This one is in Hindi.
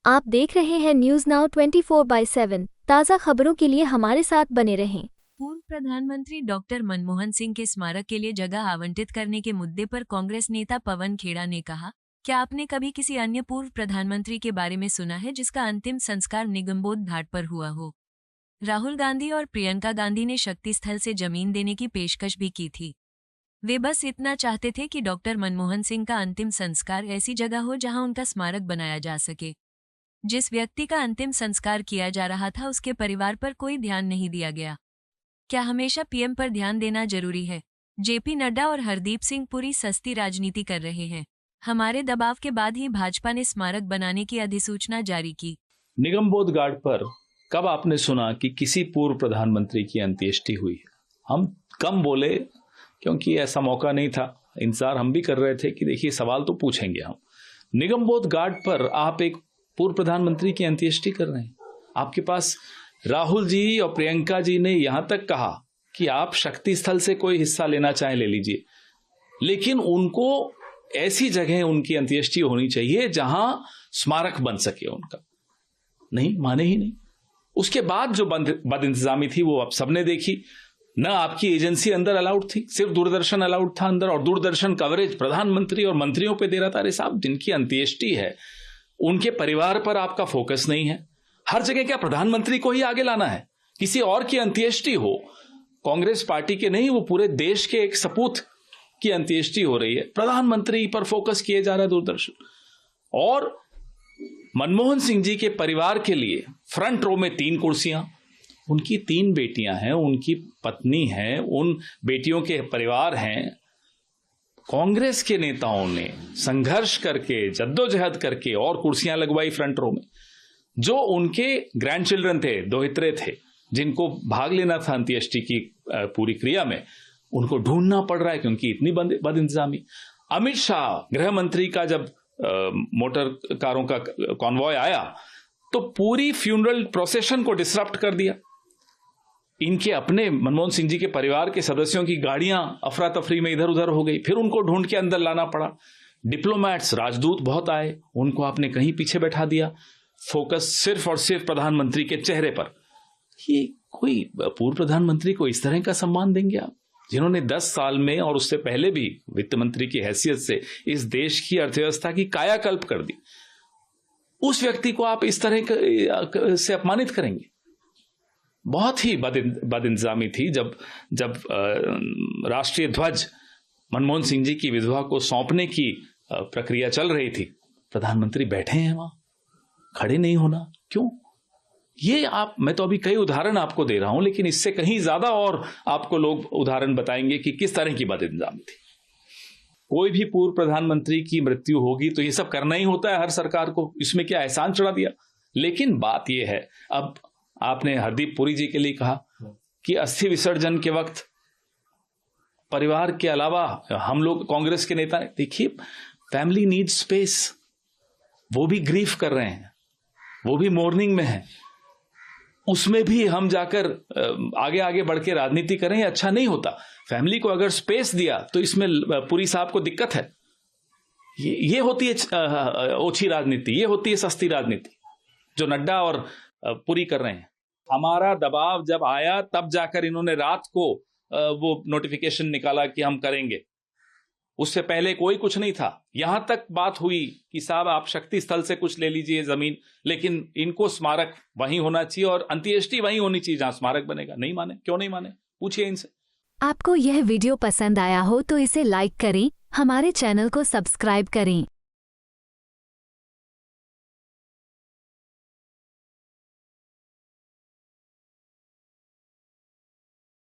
आप देख रहे हैं न्यूज नाउ 24/7 ताज़ा खबरों के लिए हमारे साथ बने रहें। पूर्व प्रधानमंत्री डॉक्टर मनमोहन सिंह के स्मारक के लिए जगह आवंटित करने के मुद्दे पर कांग्रेस नेता पवन खेड़ा ने कहा, क्या आपने कभी किसी अन्य पूर्व प्रधानमंत्री के बारे में सुना है जिसका अंतिम संस्कार निगमबोध घाट पर हुआ हो? राहुल गांधी और प्रियंका गांधी ने शक्ति स्थल से जमीन देने की पेशकश भी की थी। वे बस इतना चाहते थे कि डॉक्टर मनमोहन सिंह का अंतिम संस्कार ऐसी जगह हो जहां उनका स्मारक बनाया जा सके। जिस व्यक्ति का अंतिम संस्कार किया जा रहा था उसके परिवार पर कोई ध्यान नहीं दिया गया। क्या हमेशा पीएम पर ध्यान देना जरूरी है? जेपी नड्डा और हरदीप सिंह पुरी सस्ती राजनीति कर रहे हैं। हमारे दबाव के बाद ही भाजपा ने स्मारक बनाने की अधिसूचना जारी की। निगमबोध घाट पर कब आपने सुना कि किसी पूर्व प्रधानमंत्री की अंत्येष्टि हुई है? हम कम बोले क्योंकि ऐसा मौका नहीं था। इंतजार हम भी कर रहे थे कि देखिए सवाल तो पूछेंगे हम। निगमबोध घाट पर आप एक पूर्व प्रधानमंत्री की अंत्येष्टि कर रहे हैं। आपके पास राहुल जी और प्रियंका जी ने यहां तक कहा कि आप शक्ति स्थल से कोई हिस्सा लेना चाहें ले लीजिए, लेकिन उनको ऐसी जगह उनकी अंत्येष्टि होनी चाहिए जहां स्मारक बन सके उनका। नहीं माने ही नहीं। उसके बाद जो बदइंतजामी थी वो आप सबने देखी। न आपकी एजेंसी अंदर अलाउड थी, सिर्फ दूरदर्शन अलाउड था अंदर, और दूरदर्शन कवरेज प्रधानमंत्री और मंत्रियों पे दे रहा था। अरे साहब, जिनकी अंत्येष्टि है उनके परिवार पर आपका फोकस नहीं है। हर जगह क्या प्रधानमंत्री को ही आगे लाना है? किसी और की अंत्येष्टि हो, कांग्रेस पार्टी के नहीं, वो पूरे देश के एक सपूत की अंत्येष्टि हो रही है, प्रधानमंत्री पर फोकस किए जा रहा है दूरदर्शन। और मनमोहन सिंह जी के परिवार के लिए फ्रंट रो में 3 कुर्सियां, उनकी 3 बेटियां हैं, उनकी पत्नी है, उन बेटियों के परिवार हैं। कांग्रेस के नेताओं ने संघर्ष करके, जद्दोजहद करके और कुर्सियां लगवाई फ्रंट रो में। जो उनके ग्रैंड चिल्ड्रन थे, दोहित्रे थे, जिनको भाग लेना था अंत्येष्टि की पूरी क्रिया में, उनको ढूंढना पड़ रहा है क्योंकि इतनी बदइंतजामी। अमित शाह गृह मंत्री का जब मोटर कारों का कॉन्वॉय आया तो पूरी फ्यूनरल प्रोसेशन को डिसरप्ट कर दिया। इनके अपने मनमोहन सिंह जी के परिवार के सदस्यों की गाड़ियां अफरा तफरी में इधर उधर हो गई, फिर उनको ढूंढ के अंदर लाना पड़ा। डिप्लोमैट्स, राजदूत बहुत आए, उनको आपने कहीं पीछे बैठा दिया। फोकस सिर्फ और सिर्फ प्रधानमंत्री के चेहरे पर। ये कोई पूर्व प्रधानमंत्री को इस तरह का सम्मान देंगे आप, जिन्होंने 10 साल में और उससे पहले भी वित्त मंत्री की हैसियत से इस देश की अर्थव्यवस्था की कायाकल्प कर दी? उस व्यक्ति को आप इस तरह से अपमानित करेंगे? बहुत ही बदइंतजामी थी। जब राष्ट्रीय ध्वज मनमोहन सिंह जी की विधवा को सौंपने की प्रक्रिया चल रही थी, प्रधानमंत्री बैठे हैं वहां, खड़े नहीं होना क्यों? ये मैं तो अभी कई उदाहरण आपको दे रहा हूं, लेकिन इससे कहीं ज्यादा और आपको लोग उदाहरण बताएंगे कि किस तरह की बदइंतजामी थी। कोई भी पूर्व प्रधानमंत्री की मृत्यु होगी तो ये सब करना ही होता है हर सरकार को, इसमें क्या एहसान चढ़ा दिया? लेकिन बात यह है, अब आपने हरदीप पुरी जी के लिए कहा कि अस्थि विसर्जन के वक्त परिवार के अलावा हम लोग कांग्रेस के नेता, देखिए फैमिली नीड स्पेस, वो भी ग्रीफ कर रहे हैं, वो भी मॉर्निंग में है, उसमें भी हम जाकर आगे आगे बढ़ के राजनीति करें, अच्छा नहीं होता। फैमिली को अगर स्पेस दिया तो इसमें पुरी साहब को दिक्कत है। ये होती है ओछी राजनीति, ये होती है सस्ती राजनीति जो नड्डा और पुरी कर रहे हैं। हमारा दबाव जब आया तब जाकर इन्होंने रात को वो नोटिफिकेशन निकाला कि हम करेंगे, उससे पहले कोई कुछ नहीं था। यहां तक बात हुई कि साहब आप शक्ति स्थल से कुछ ले लीजिए जमीन, लेकिन इनको स्मारक वहीं होना चाहिए और अंत्येष्टि वहीं होनी चाहिए जहां स्मारक बनेगा। नहीं माने, क्यों नहीं माने? पूछिए इनसे। आपको यह वीडियो पसंद आया हो तो इसे लाइक करें, हमारे चैनल को सब्सक्राइब करें।